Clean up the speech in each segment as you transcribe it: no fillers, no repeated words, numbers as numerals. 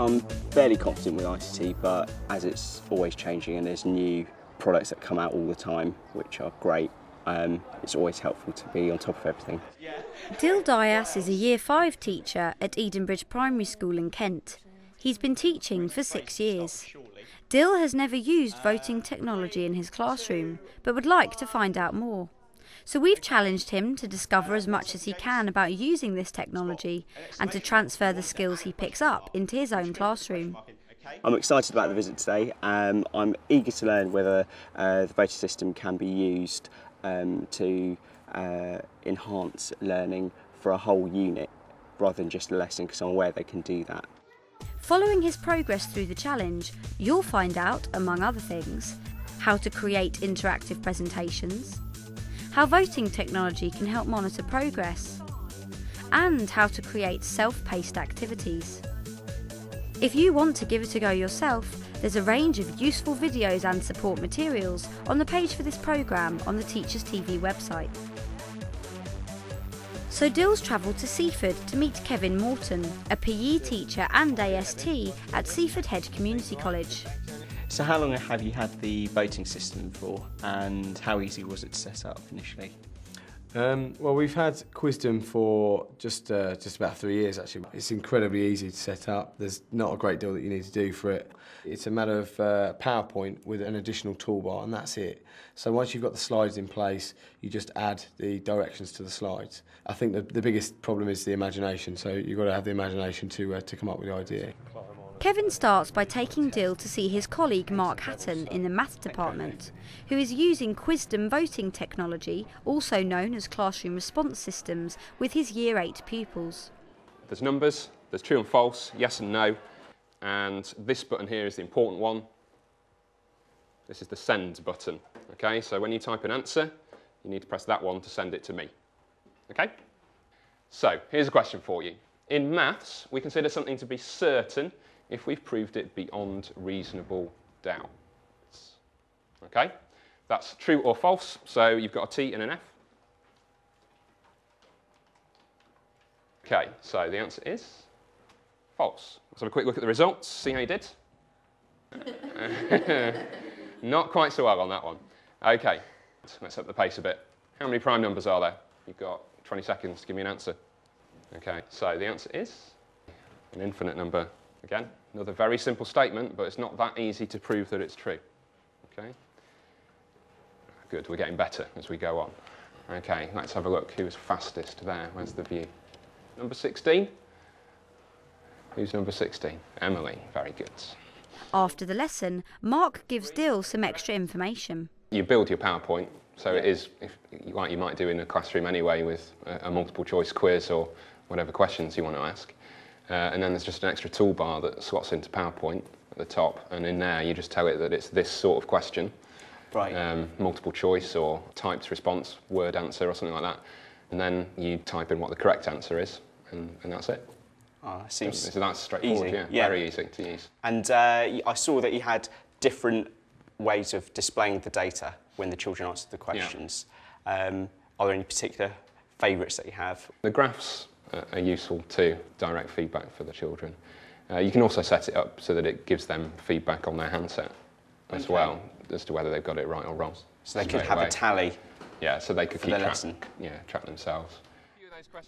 I'm fairly confident with ICT, but as it's always changing and there's new products that come out all the time, which are great, it's always helpful to be on top of everything. Dil Dias is a Year 5 teacher at Edenbridge Primary School in Kent. He's been teaching for 6 years. Dil has never used voting technology in his classroom, but would like to find out more. So we've challenged him to discover as much as he can about using this technology and to transfer the skills he picks up into his own classroom. I'm excited about the visit today. I'm eager to learn whether the voting system can be used to enhance learning for a whole unit rather than just a lesson, because I'm aware they can do that. Following his progress through the challenge, you'll find out, among other things, how to create interactive presentations, how voting technology can help monitor progress, and how to create self-paced activities. If you want to give it a go yourself, there's a range of useful videos and support materials on the page for this programme on the Teachers TV website. So Dil's travelled to Seaford to meet Kevin Morton, a PE teacher and AST at Seaford Head Community College. So how long have you had the voting system for, and how easy was it to set up initially? Well, we've had Qwizdom for just about 3 years actually. It's incredibly easy to set up. There's not a great deal that you need to do for it. It's a matter of PowerPoint with an additional toolbar, and that's it. So once you've got the slides in place, you just add the directions to the slides. I think the biggest problem is the imagination, so you've got to have the imagination to come up with the idea. Kevin starts by taking Dil to see his colleague Mark Hatton in the maths department, who is using Qwizdom voting technology, also known as classroom response systems, with his Year 8 pupils. There's numbers, there's true and false, yes and no, and this button here is the important one. This is the send button. Okay, so when you type an answer, you need to press that one to send it to me. Okay? So, here's a question for you. In maths, we consider something to be certain if we've proved it beyond reasonable doubt. Okay? That's true or false, so you've got a T and an F. Okay, so the answer is false. Let's have a quick look at the results, see how you did. Not quite so well on that one. Okay, let's up the pace a bit. How many prime numbers are there? You've got 20 seconds to give me an answer. Okay, so the answer is an infinite number. Again, another very simple statement, but it's not that easy to prove that it's true. Okay? Good, we're getting better as we go on. Okay, let's have a look. Who's fastest there? Where's the view? Number 16? Who's number 16? Emily, very good. After the lesson, Mark gives Dil some extra information. You build your PowerPoint, so it is, like you might do in a classroom anyway, with a multiple choice quiz or whatever questions you want to ask. And then there's just an extra toolbar that slots into PowerPoint at the top, and in there you just tell it that it's this sort of question. Right. Multiple choice or typed response, word answer or something like that. And then you type in what the correct answer is, and that's it. Oh, that seems so that's straightforward, easy. Yeah, very easy to use. And I saw that you had different ways of displaying the data when the children answered the questions. Yeah. Are there any particular favourites that you have? The graphs are useful to direct feedback for the children. You can also set it up so that it gives them feedback on their handset as well, as to whether they've got it right or wrong. So they could have a tally. Yeah, so they could keep track themselves.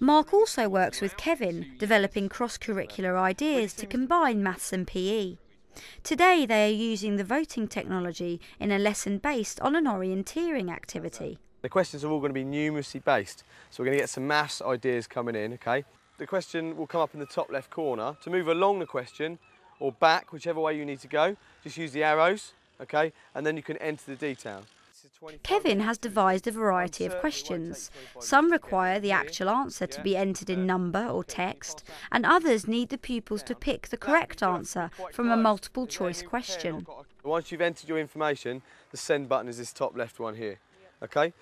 Mark also works with Kevin, developing cross-curricular ideas to combine maths and PE. Today they are using the voting technology in a lesson based on an orienteering activity. The questions are all going to be numeracy based, so we're going to get some maths ideas coming in, okay? The question will come up in the top left corner. To move along the question, or back, whichever way you need to go, just use the arrows, okay? And then you can enter the detail. Kevin has devised a variety of questions. Some require the actual answer to be entered in number or text, and others need the pupils to pick the correct answer from a multiple choice question. Once you've entered your information, the send button is this top left one here, okay?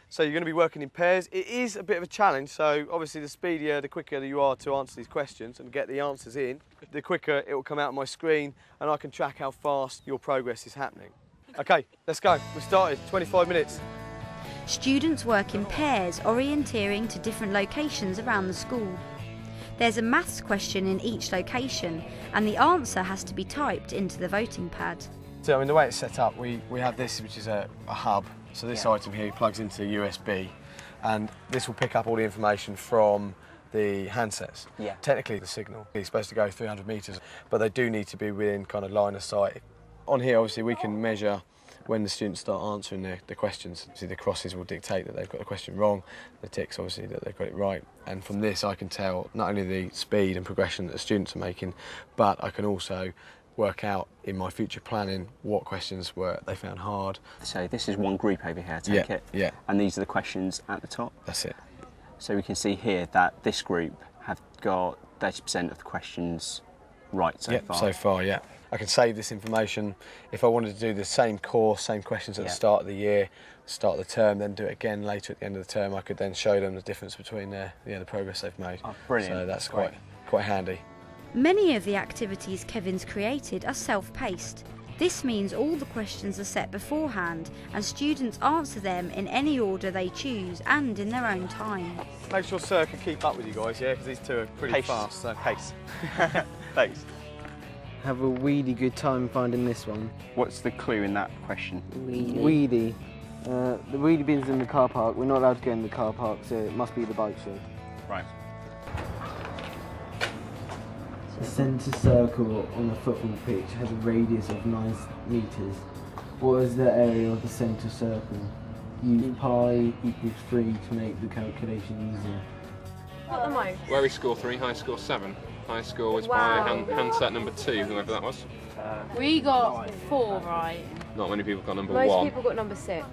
So you're going to be working in pairs. It is a bit of a challenge, so obviously the speedier, the quicker you are to answer these questions and get the answers in, the quicker it will come out on my screen and I can track how fast your progress is happening. Okay, let's go. We've started, 25 minutes. Students work in pairs, orienteering to different locations around the school. There's a maths question in each location, and the answer has to be typed into the voting pad. So, I mean, the way it's set up, we have this, which is a hub. So this item here plugs into the USB, and this will pick up all the information from the handsets. Yeah. Technically, the signal is supposed to go 300 metres, but they do need to be within kind of line of sight. On here, obviously, we can measure when the students start answering the questions. See, the crosses will dictate that they've got the question wrong, the ticks, obviously, that they've got it right. And from this, I can tell not only the speed and progression that the students are making, but I can also work out in my future planning what questions they found hard. So this is one group over here, take it? Yeah. And these are the questions at the top? That's it. So we can see here that this group have got 30% of the questions right so far. So far, yeah. I can save this information. If I wanted to do the same course, same questions at the start of the year, start of the term, then do it again later at the end of the term, I could then show them the difference between the progress they've made. Oh, brilliant. So that's quite handy. Many of the activities Kevin's created are self-paced. This means all the questions are set beforehand and students answer them in any order they choose and in their own time. Make sure Sir can keep up with you guys, yeah, because these two are pretty fast. So. Pace. Thanks. Have a really good time finding this one. What's the clue in that question? Weedy. The weedy bin's in the car park. We're not allowed to go in the car park, so it must be the bike shed. Right. The centre circle on the football pitch has a radius of 9 metres. What is the area of the centre circle? Use pi equals 3 to make the calculation easier. What the most? Where we score 3, high score 7. High score was by handset number 2, whoever that was. We got 4 right. Not many people got number Most 1. people got number 6.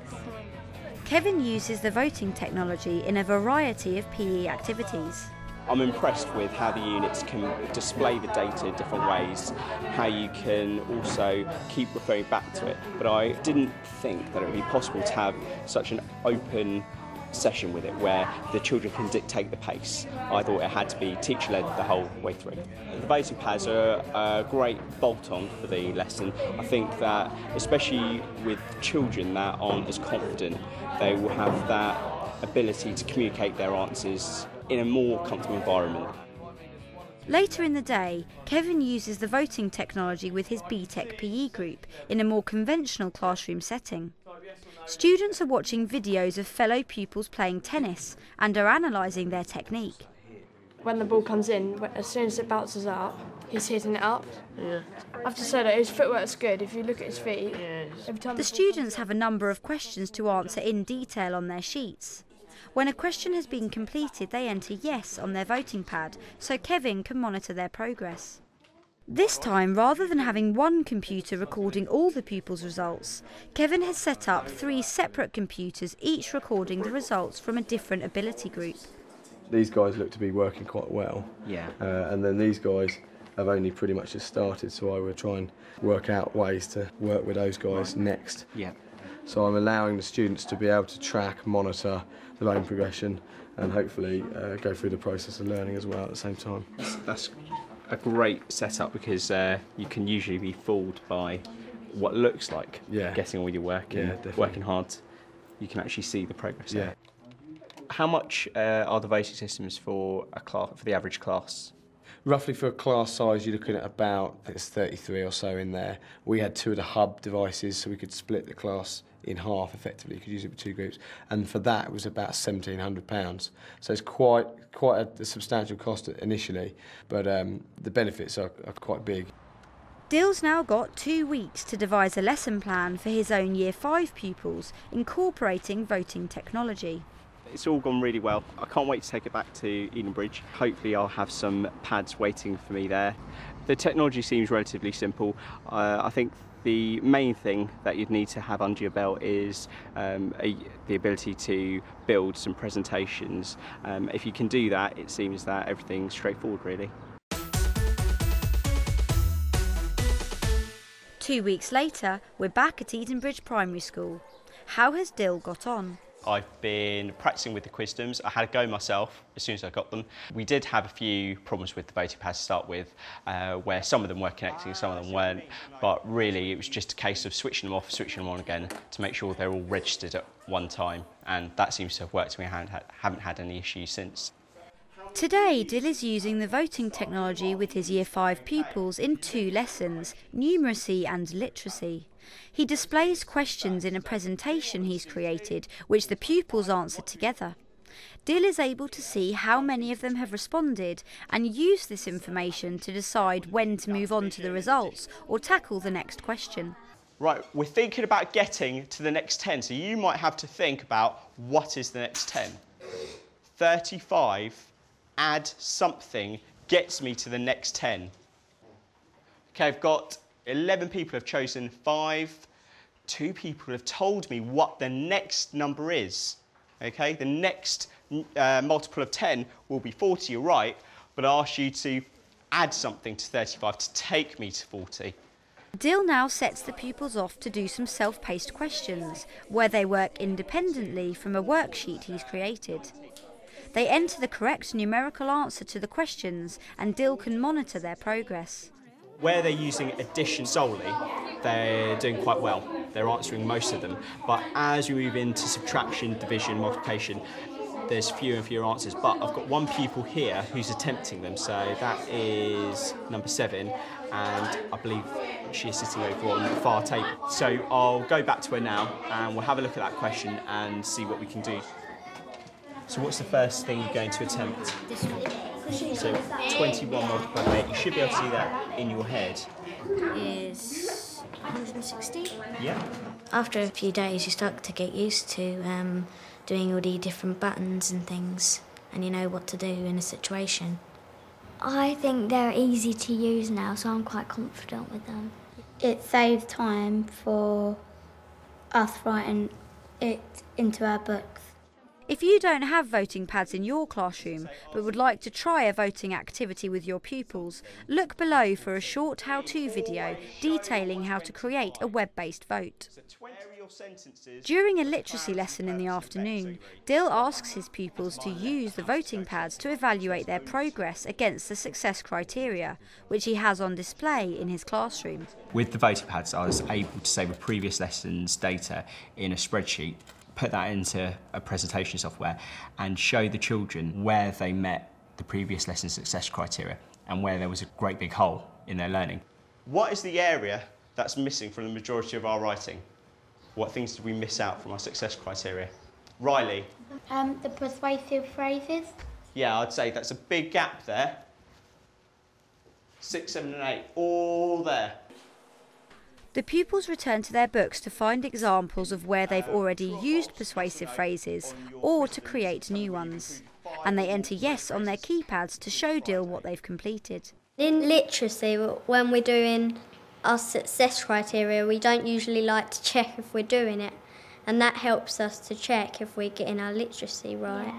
Kevin uses the voting technology in a variety of PE activities. I'm impressed with how the units can display the data in different ways, how you can also keep referring back to it. But I didn't think that it would be possible to have such an open session with it where the children can dictate the pace. I thought it had to be teacher-led the whole way through. The voting pads are a great bolt-on for the lesson. I think that especially with children that aren't as confident, they will have that ability to communicate their answers in a more comfortable environment. Later in the day, Kevin uses the voting technology with his BTEC PE group in a more conventional classroom setting. Students are watching videos of fellow pupils playing tennis and are analysing their technique. When the ball comes in, as soon as it bounces up, he's hitting it up. Yeah. I have to say that his footwork's good. If you look at his feet, every time The students have a number of questions to answer in detail on their sheets. When a question has been completed, they enter yes on their voting pad, so Kevin can monitor their progress. This time, rather than having one computer recording all the pupils' results, Kevin has set up 3 separate computers, each recording the results from a different ability group. These guys look to be working quite well. Yeah. And then these guys have only pretty much just started, so I will try and work out ways to work with those guys next. Yeah. So I'm allowing the students to be able to track, monitor their own progression and hopefully go through the process of learning as well at the same time. That's a great setup because you can usually be fooled by what looks like getting on with your work and working hard. You can actually see the progress. Yeah. How much are the voting systems for a class, for the average class? Roughly for a class size, you're looking at about, I think it's 33 or so in there. We had 2 of the hub devices, so we could split the class in half effectively. You could use it with 2 groups. And for that, it was about £1,700. So it's quite a substantial cost initially, but the benefits are quite big. Dil's now got 2 weeks to devise a lesson plan for his own Year 5 pupils, incorporating voting technology. It's all gone really well. I can't wait to take it back to Edenbridge. Hopefully I'll have some pads waiting for me there. The technology seems relatively simple. I think the main thing that you'd need to have under your belt is the ability to build some presentations. If you can do that, it seems that everything's straightforward really. 2 weeks later, we're back at Edenbridge Primary School. How has Dil got on? I've been practicing with the Qwizdoms. I had a go myself as soon as I got them. We did have a few problems with the voting pads to start with, where some of them were connecting, some of them weren't, but really it was just a case of switching them off, switching them on again to make sure they're all registered at one time, and that seems to have worked and we haven't had any issues since. Today, Dil is using the voting technology with his Year 5 pupils in 2 lessons, numeracy and literacy. He displays questions in a presentation he's created, which the pupils answer together. Dil is able to see how many of them have responded and use this information to decide when to move on to the results or tackle the next question. Right, we're thinking about getting to the next 10, so you might have to think about what is the next 10. 35 add something gets me to the next 10. Okay, I've got 11 people have chosen 5. 2 people have told me what the next number is. Okay, the next multiple of 10 will be 40, you're right, but I ask you to add something to 35 to take me to 40. Dil now sets the pupils off to do some self-paced questions, where they work independently from a worksheet he's created. They enter the correct numerical answer to the questions, and Dil can monitor their progress. Where they're using addition solely, they're doing quite well. They're answering most of them. But as we move into subtraction, division, multiplication, there's fewer and fewer answers. But I've got one pupil here who's attempting them, so that is number 7, and I believe she's sitting over on the far table. So I'll go back to her now, and we'll have a look at that question and see what we can do. So what's the first thing you're going to attempt? So 21 multiplied by 8, you should be able to do that in your head. Is 160? Yeah. After a few days you start to get used to doing all the different buttons and things, and you know what to do in a situation. I think they're easy to use now, so I'm quite confident with them. It saves time for us writing it into our books. If you don't have voting pads in your classroom but would like to try a voting activity with your pupils, look below for a short how-to video detailing how to create a web-based vote. During a literacy lesson in the afternoon, Dil asks his pupils to use the voting pads to evaluate their progress against the success criteria, which he has on display in his classroom. With the voting pads, I was able to save a previous lesson's data in a spreadsheet, put that into a presentation software and show the children where they met the previous lesson success criteria and where there was a great big hole in their learning. What is the area that's missing from the majority of our writing? What things did we miss out from our success criteria? Riley? The persuasive phrases. Yeah, I'd say that's a big gap there. 6, 7 and 8, all there. The pupils return to their books to find examples of where they've already used persuasive phrases or to create new ones. And they enter yes on their keypads to show Dil what they've completed. In literacy, when we're doing our success criteria, we don't usually like to check if we're doing it. And that helps us to check if we're getting our literacy right.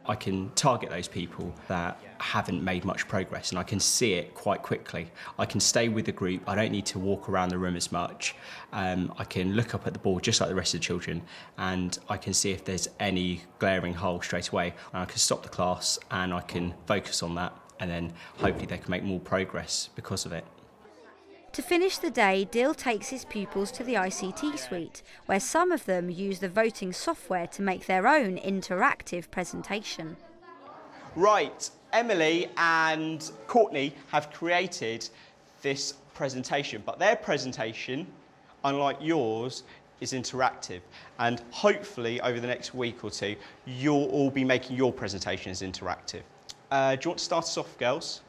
I can target those people that haven't made much progress, and I can see it quite quickly. I can stay with the group, I don't need to walk around the room as much. I can look up at the board just like the rest of the children, and I can see if there's any glaring hole straight away. And I can stop the class and I can focus on that, and then hopefully they can make more progress because of it. To finish the day, Dil takes his pupils to the ICT suite, where some of them use the voting software to make their own interactive presentation. Right, Emily and Courtney have created this presentation, but their presentation, unlike yours, is interactive. And hopefully over the next week or 2, you'll all be making your presentations interactive. Do you want to start us off, girls?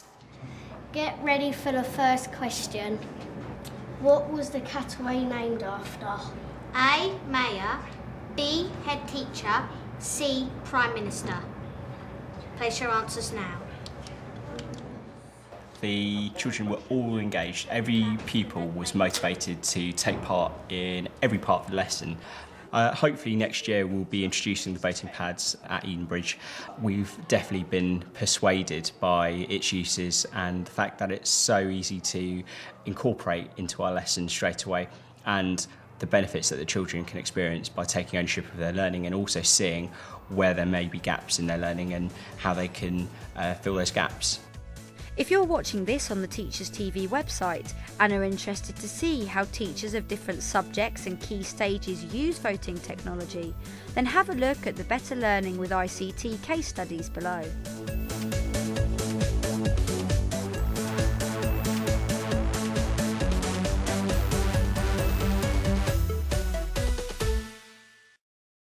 Get ready for the first question. What was the category named after? A. Mayor, B. Head Teacher, C. Prime Minister. Place your answers now. The children were all engaged. Every pupil was motivated to take part in every part of the lesson. Hopefully next year we'll be introducing the voting pads at Edenbridge. We've definitely been persuaded by its uses and the fact that it's so easy to incorporate into our lessons straight away, and the benefits that the children can experience by taking ownership of their learning and also seeing where there may be gaps in their learning and how they can fill those gaps. If you're watching this on the Teachers TV website and are interested to see how teachers of different subjects and key stages use voting technology, then have a look at the Better Learning with ICT case studies below.